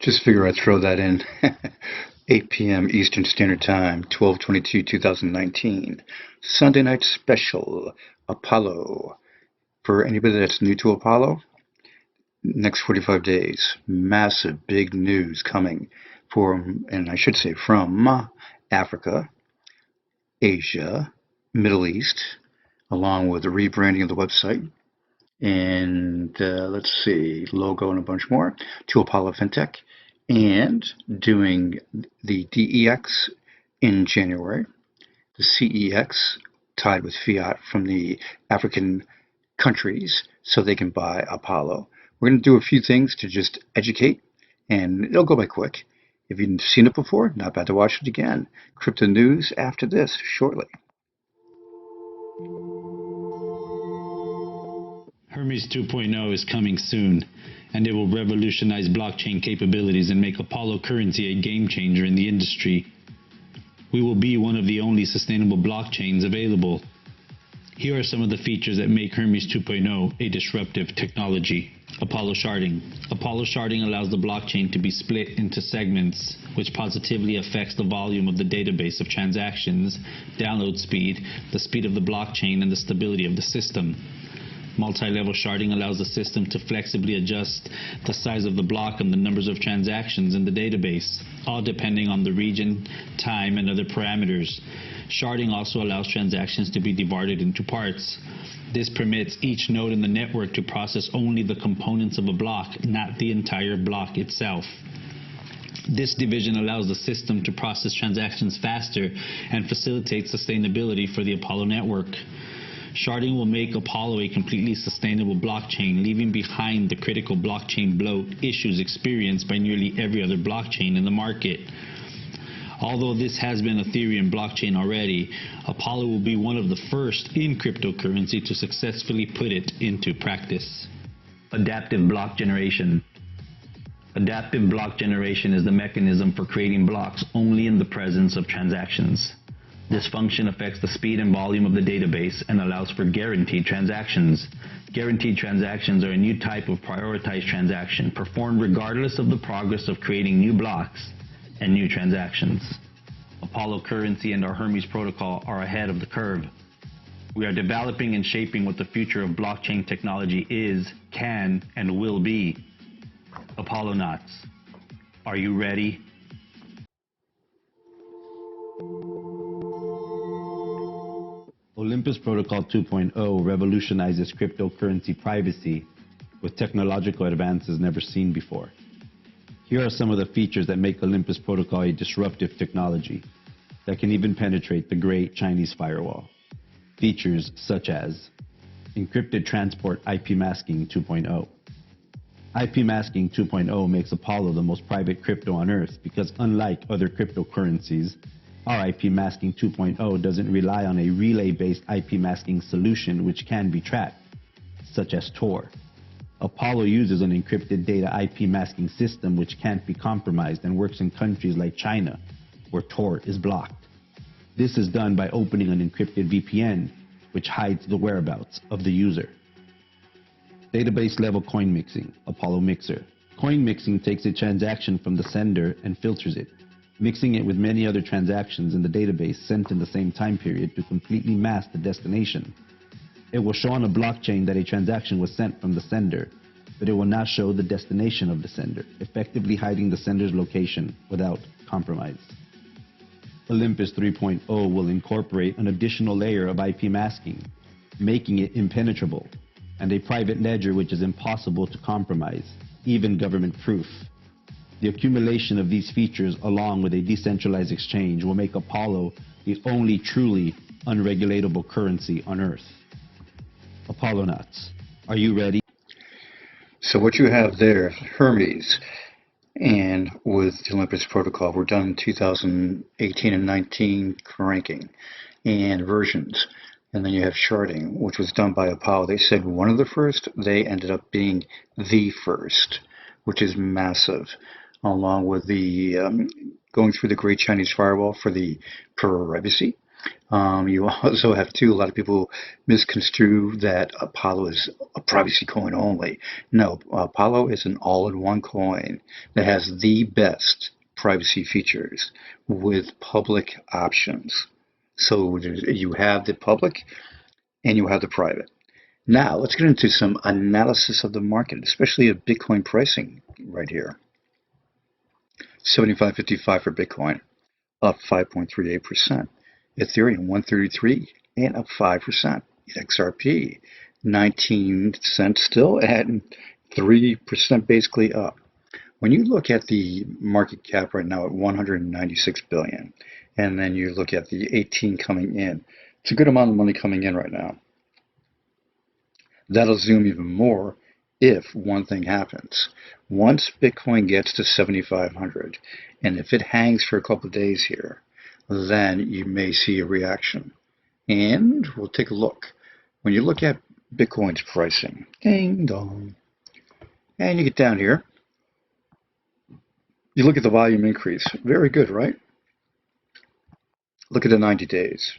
Just figure I'd throw that in. 8 p.m. Eastern Standard Time, 12/22/2019. Sunday night special, Apollo. For anybody that's new to Apollo, next 45 days, massive big news coming and I should say from Africa, Asia, Middle East, along with the rebranding of the website, and let's see, logo and a bunch more, to Apollo FinTech, and doing the DEX in January, the CEX tied with fiat from the African countries so they can buy Apollo. We're going to do a few things to just educate, and it'll go by quick. If you've seen it before, not bad to watch it again. Crypto news after this shortly. Hermes 2.0 is coming soon, and it will revolutionize blockchain capabilities and make Apollo currency a game changer in the industry. We will be one of the only sustainable blockchains available. Here are some of the features that make Hermes 2.0 a disruptive technology. Apollo sharding. Apollo sharding allows the blockchain to be split into segments, which positively affects the volume of the database of transactions, download speed, the speed of the blockchain, and the stability of the system. Multi-level sharding allows the system to flexibly adjust the size of the block and the numbers of transactions in the database, all depending on the region, time, and other parameters. Sharding also allows transactions to be divided into parts. This permits each node in the network to process only the components of a block, not the entire block itself. This division allows the system to process transactions faster and facilitates sustainability for the Apollo network. Sharding will make Apollo a completely sustainable blockchain, leaving behind the critical blockchain bloat issues experienced by nearly every other blockchain in the market. Although this has been Ethereum blockchain already, Apollo will be one of the first in cryptocurrency to successfully put it into practice. Adaptive block generation. Adaptive block generation is the mechanism for creating blocks only in the presence of transactions. This function affects the speed and volume of the database and allows for guaranteed transactions. Guaranteed transactions are a new type of prioritized transaction performed regardless of the progress of creating new blocks and new transactions. Apollo currency and our Hermes protocol are ahead of the curve. We are developing and shaping what the future of blockchain technology is, can, and will be. Apollo knots. Are you ready? Olympus Protocol 2.0 revolutionizes cryptocurrency privacy with technological advances never seen before. Here are some of the features that make Olympus Protocol a disruptive technology that can even penetrate the great Chinese firewall. Features such as encrypted transport IP masking 2.0. IP masking 2.0 makes Apollo the most private crypto on Earth because unlike other cryptocurrencies, our IP masking 2.0 doesn't rely on a relay-based IP masking solution which can be tracked, such as Tor. Apollo uses an encrypted data IP masking system which can't be compromised and works in countries like China, where Tor is blocked. This is done by opening an encrypted VPN, which hides the whereabouts of the user. Database-level coin mixing, Apollo Mixer. Coin mixing takes a transaction from the sender and filters it, mixing it with many other transactions in the database sent in the same time period to completely mask the destination. It will show on a blockchain that a transaction was sent from the sender, but it will not show the destination of the sender, effectively hiding the sender's location without compromise. Olympus 3.0 will incorporate an additional layer of IP masking, making it impenetrable, and a private ledger which is impossible to compromise, even government-proof. The accumulation of these features along with a decentralized exchange will make Apollo the only truly unregulatable currency on Earth. Apollo nuts, are you ready? So what you have there, Hermes, and with the Olympus protocol, we're done in 2018 and 19 cranking and versions. And then you have sharding, which was done by Apollo. They said one of the first, they ended up being the first, which is massive, along with the going through the Great Chinese Firewall for the privacy. You also have, too, a lot of people misconstrue that Apollo is a privacy coin only. No, Apollo is an all-in-one coin that has the best privacy features with public options. So you have the public and you have the private. Now, let's get into some analysis of the market, especially of Bitcoin pricing right here. 75.55 for Bitcoin, up 5.38%. Ethereum 133 and up 5%. XRP 19 cents still at 3% basically up. When you look at the market cap right now at 196 billion, and then you look at the 18 coming in, it's a good amount of money coming in right now. That'll zoom even more if one thing happens. Once Bitcoin gets to 7,500, and if it hangs for a couple of days here, then you may see a reaction. And we'll take a look. When you look at Bitcoin's pricing, ding dong, and you get down here, you look at the volume increase. Very good, right? Look at the 90 days.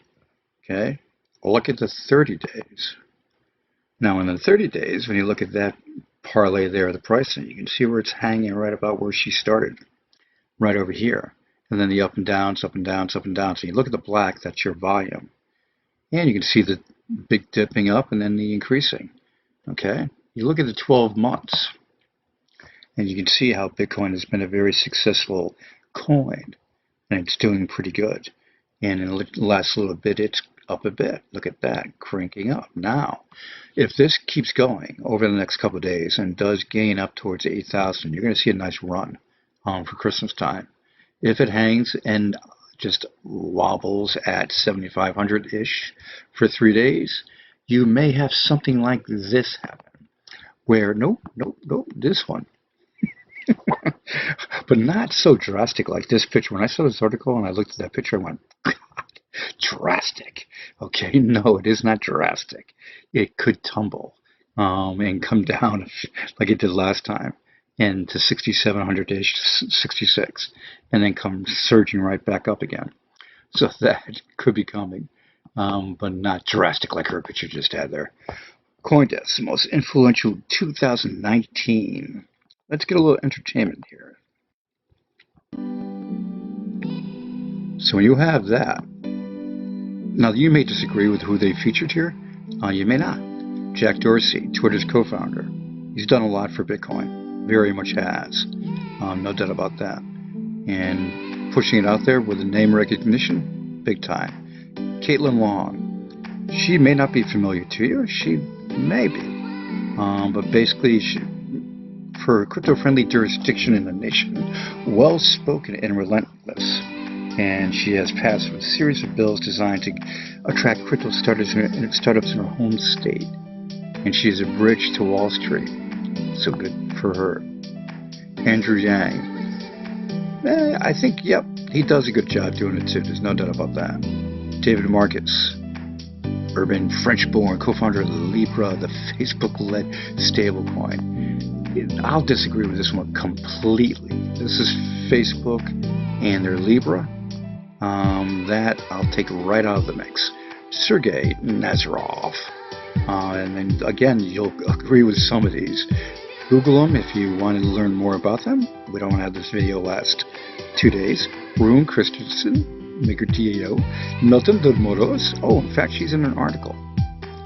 Okay? Look at the 30 days. Now, in the 30 days, when you look at that parlay there, the pricing, you can see where it's hanging right about where she started, right over here. And then the up and downs, up and downs, up and downs. So you look at the black, that's your volume. And you can see the big dipping up and then the increasing. Okay? You look at the 12 months, and you can see how Bitcoin has been a very successful coin, and it's doing pretty good. And in the last little bit, it's up a bit. Look at that, cranking up. Now, if this keeps going over the next couple of days and does gain up towards 8,000, you're going to see a nice run for Christmas time. If it hangs and just wobbles at 7,500-ish for 3 days, you may have something like this happen, where, nope, this one. But not so drastic like this picture. When I saw this article and I looked at that picture, I went, God, drastic. Okay, no, it is not drastic. It could tumble and come down like it did last time, and to 6,700-ish, 66, and then come surging right back up again. So that could be coming, but not drastic like her picture just had there. CoinDesk, the most influential 2019. Let's get a little entertainment here. So when you have that, now you may disagree with who they featured here. You may not. Jack Dorsey, Twitter's co-founder. He's done a lot for Bitcoin. Very much has. No doubt about that. And pushing it out there with a name recognition, big time. Caitlin Long. She may not be familiar to you. She may be. But basically, for a crypto-friendly jurisdiction in the nation, well-spoken and relentless. And she has passed a series of bills designed to attract crypto startups in her home state. And she is a bridge to Wall Street. So good for her. Andrew Yang. I think, yep, he does a good job doing it too. There's no doubt about that. David Marcus. Urban French-born co-founder of Libra, the Facebook-led stablecoin. I'll disagree with this one completely. This is Facebook and their Libra. That I'll take right out of the mix. Sergey Nazarov. And then again, you'll agree with some of these. Google them if you want to learn more about them. We don't have this video last 2 days. Rune Christensen, Maker DAO, Milton Dormoros. Oh, in fact, she's in an article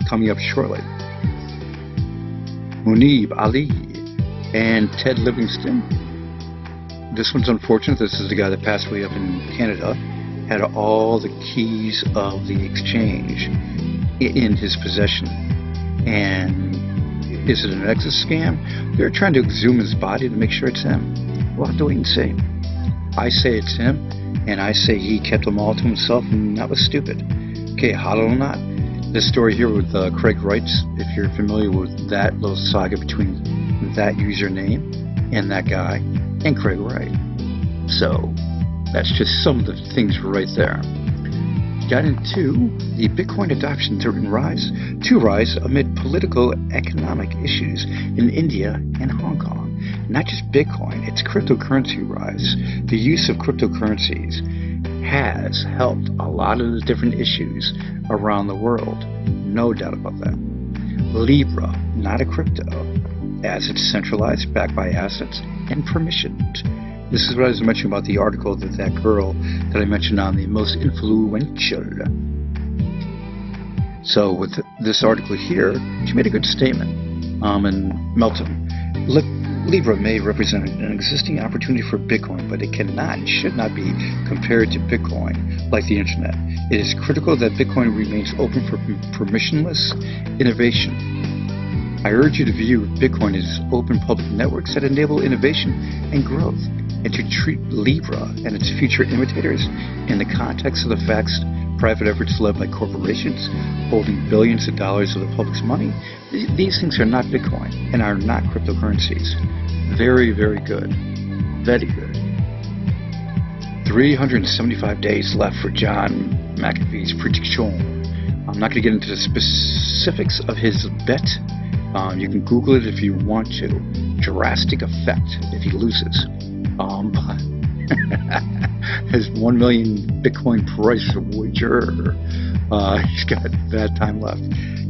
coming up shortly. Munib Ali and Ted Livingston. This one's unfortunate. This is the guy that passed away up in Canada. Had all the keys of the exchange in his possession. And is it an exit scam? They're trying to exhume his body to make sure it's him. We'll have to wait and see. I say it's him, and I say he kept them all to himself, and that was stupid. Okay, hollow or not, this story here with Craig Wrights, if you're familiar with that little saga between that username and that guy and Craig Wright. So that's just some of the things right there. Got into the Bitcoin adoption to rise amid political economic issues in India and Hong Kong. Not just Bitcoin, it's cryptocurrency rise. The use of cryptocurrencies has helped a lot of the different issues around the world. No doubt about that. Libra, not a crypto, as it's centralized, backed by assets, and permissioned. This is what I was mentioning about the article that girl that I mentioned on the most influential. So with this article here, she made a good statement. And Melton, Libra may represent an existing opportunity for Bitcoin, but it cannot and should not be compared to Bitcoin like the internet. It is critical that Bitcoin remains open for permissionless innovation. I urge you to view Bitcoin as open public networks that enable innovation and growth, and to treat Libra and its future imitators in the context of the facts private efforts led by corporations holding billions of dollars of the public's money. These things are not Bitcoin and are not cryptocurrencies. Very, very good. Very good. 375 days left for John McAfee's prediction. I'm not going to get into the specifics of his bet. You can Google it if you want to. Drastic effect if he loses. But his 1 million Bitcoin price wager. He's got that time left.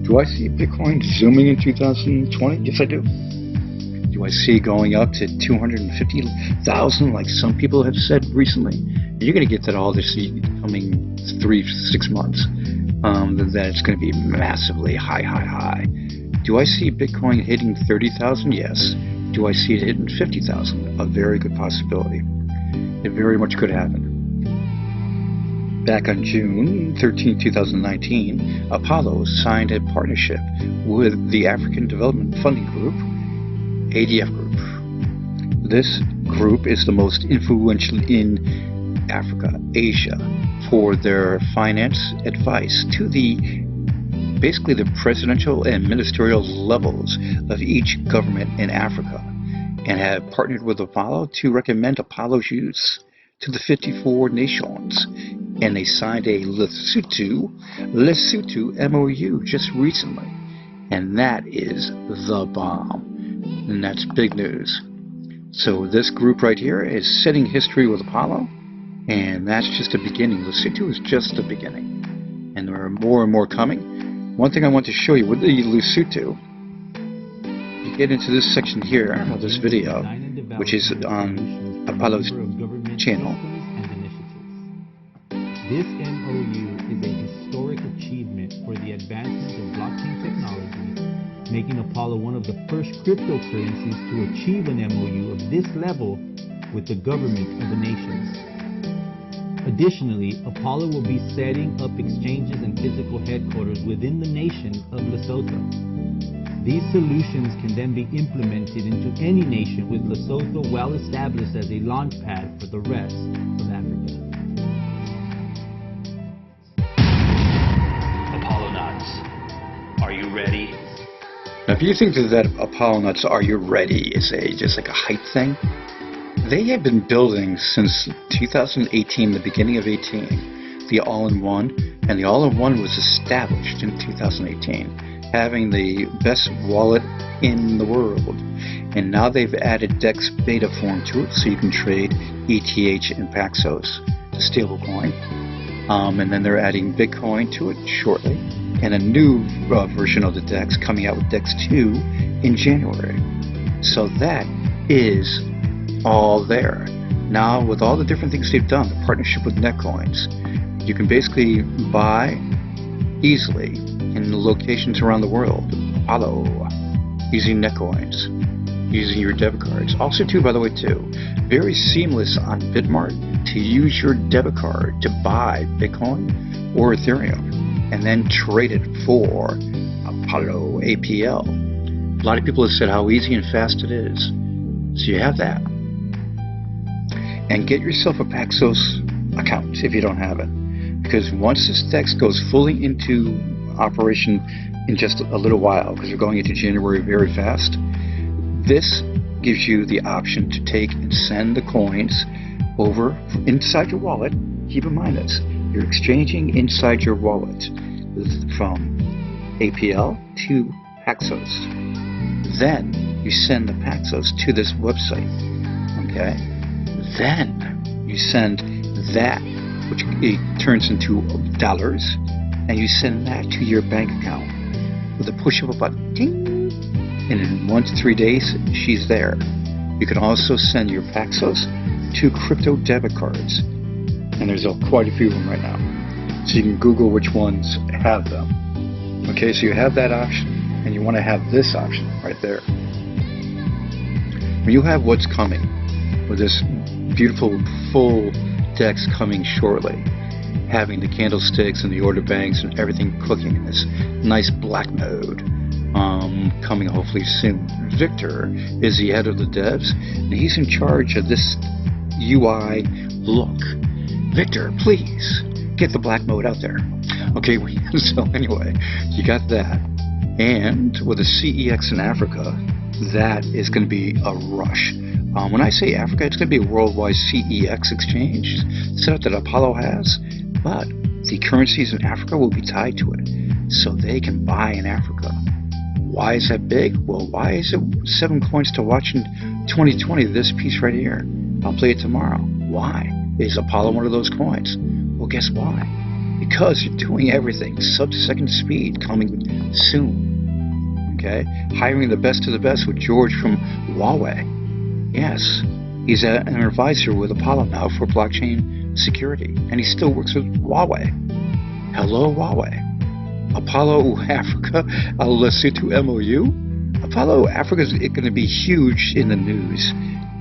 Do I see Bitcoin zooming in 2020? Yes, I do. Do I see it going up to 250,000 like some people have said recently? You're going to get that all this coming 3-6 months. That it's going to be massively high. Do I see Bitcoin hitting 30,000? Yes. Do I see it hitting 50,000? A very good possibility. It very much could happen. Back on June 13, 2019, Apollo signed a partnership with the African Development Funding Group, ADF Group. This group is the most influential in Africa, Asia, for their finance advice to basically the presidential and ministerial levels of each government in Africa, and have partnered with Apollo to recommend Apollo's use to the 54 nations. And they signed a Lesotho MOU just recently. And that is the bomb. And that's big news. So this group right here is setting history with Apollo. And that's just the beginning. Lesotho is just the beginning. And there are more and more coming. One thing I want to show you with the Lesotho, you get into this section here of this video, which is on Apollo's channel. This MOU is a historic achievement for the advancement of blockchain technology, making Apollo one of the first cryptocurrencies to achieve an MOU of this level with the government of the nations. Additionally, Apollo will be setting up exchanges and physical headquarters within the nation of Lesotho. These solutions can then be implemented into any nation, with Lesotho well established as a launchpad for the rest of Africa. Apollo nuts, are you ready? Now, if you think that Apollo nuts, are you ready, is just like a hype thing, they have been building since 2018, the beginning of 18, the all-in-one, and the all-in-one was established in 2018, having the best wallet in the world. And now they've added DEX beta form to it, so you can trade ETH and Paxos, the stablecoin. And then they're adding Bitcoin to it shortly, and a new version of the DEX coming out with DEX 2 in January. So that is all there. Now, with all the different things they've done, the partnership with Netcoins, you can basically buy easily in locations around the world, Apollo, using Netcoins, using your debit cards. Also, too, by the way, too, very seamless on Bitmart to use your debit card to buy Bitcoin or Ethereum, and then trade it for Apollo APL. A lot of people have said how easy and fast it is. So you have that. And get yourself a Paxos account if you don't have it. Because once this DEX goes fully into operation in just a little while, because we're going into January very fast, this gives you the option to take and send the coins over inside your wallet. Keep in mind this. You're exchanging inside your wallet from APL to Paxos. Then you send the Paxos to this website. Okay? Then you send that which it turns into dollars, and you send that to your bank account with a push of a button. Ding! And in 1 to 3 days, she's there. You can also send your Paxos to crypto debit cards, and there's quite a few of them right now. So you can Google which ones have them. Okay, so you have that option, and you want to have this option right there. When you have what's coming, with this beautiful full decks coming shortly, having the candlesticks and the order banks and everything cooking in this nice black mode, coming hopefully soon. Victor is the head of the devs, and he's in charge of this UI look. Victor, please get the black mode out there. Okay, so anyway, you got that, and with the CEX in Africa, that is going to be a rush. When I say Africa, it's going to be a worldwide CEX exchange setup that Apollo has, but the currencies in Africa will be tied to it, so they can buy in Africa. Why is that big? Well, why is it 7 coins to watch in 2020? This piece right here. I'll play it tomorrow. Why? Is Apollo one of those coins? Well, guess why? Because you're doing everything sub-second speed coming soon. Okay? Hiring the best of the best with George from Huawei. Yes, he's an advisor with Apollo now for blockchain security, and he still works with Huawei. Hello, Huawei. Apollo Africa, Lesotho MOU. Apollo Africa is going to be huge in the news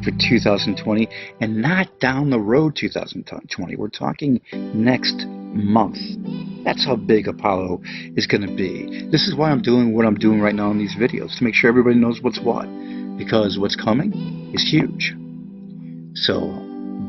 for 2020, and not down the road 2020. We're talking next month. That's how big Apollo is going to be. This is why I'm doing what I'm doing right now in these videos, to make sure everybody knows what's what, because what's coming is huge. So,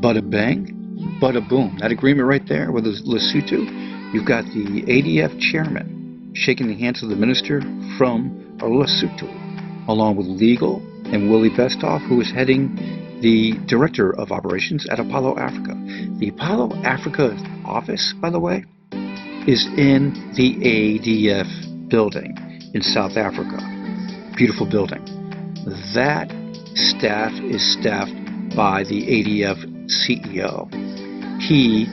bada bang, bada boom. That agreement right there with Lesotho, you've got the ADF chairman shaking the hands of the minister from Lesotho, along with legal and Willie Bestoff, who is heading the director of operations at Apollo Africa. The Apollo Africa office, by the way, is in the ADF building in South Africa. Beautiful building. That staff is staffed by the ADF CEO. He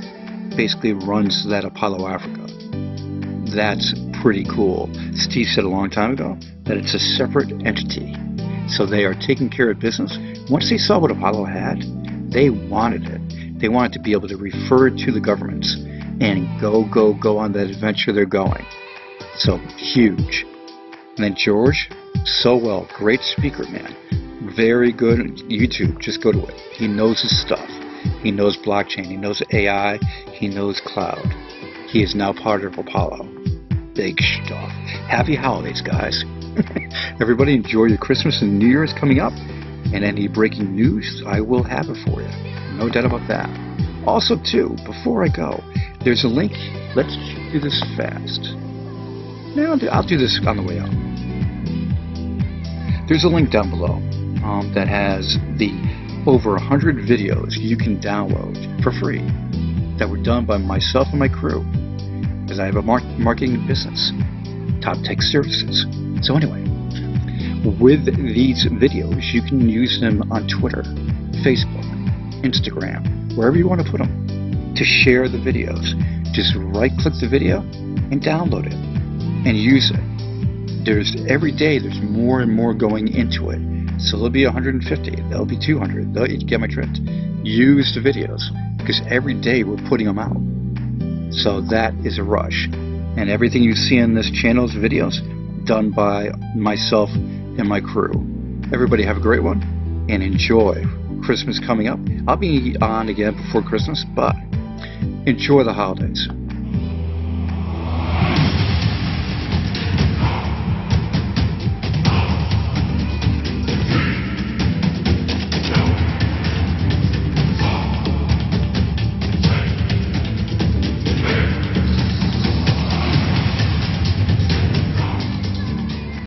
basically runs that Apollo Africa. That's pretty cool. Steve said a long time ago that it's a separate entity. So they are taking care of business. Once they saw what Apollo had, they wanted it. They wanted to be able to refer to the governments and go on that adventure they're going. So huge. And then George, so well, great speaker, man. Very good at YouTube. Just go to it. He knows his stuff. He knows blockchain. He knows AI. He knows cloud. He is now part of Apollo. Big stuff. Happy holidays, guys. Everybody enjoy your Christmas and New Year's coming up. And any breaking news, I will have it for you. No doubt about that. Also, too, before I go, there's a link. Let's do this fast. No, I'll do this on the way out. There's a link down below that has the over 100 videos you can download for free that were done by myself and my crew, because I have a marketing business, Top Tech Services. So anyway, with these videos, you can use them on Twitter, Facebook, Instagram, wherever you want to put them, to share the videos. Just right-click the video and download it and use it. Every day there's more and more going into it. So there'll be 150, there'll be 200. You get my drift. Use the videos, because every day we're putting them out. So that is a rush. And everything you see on this channel is videos done by myself and my crew. Everybody have a great one and enjoy Christmas coming up. I'll be on again before Christmas, but enjoy the holidays.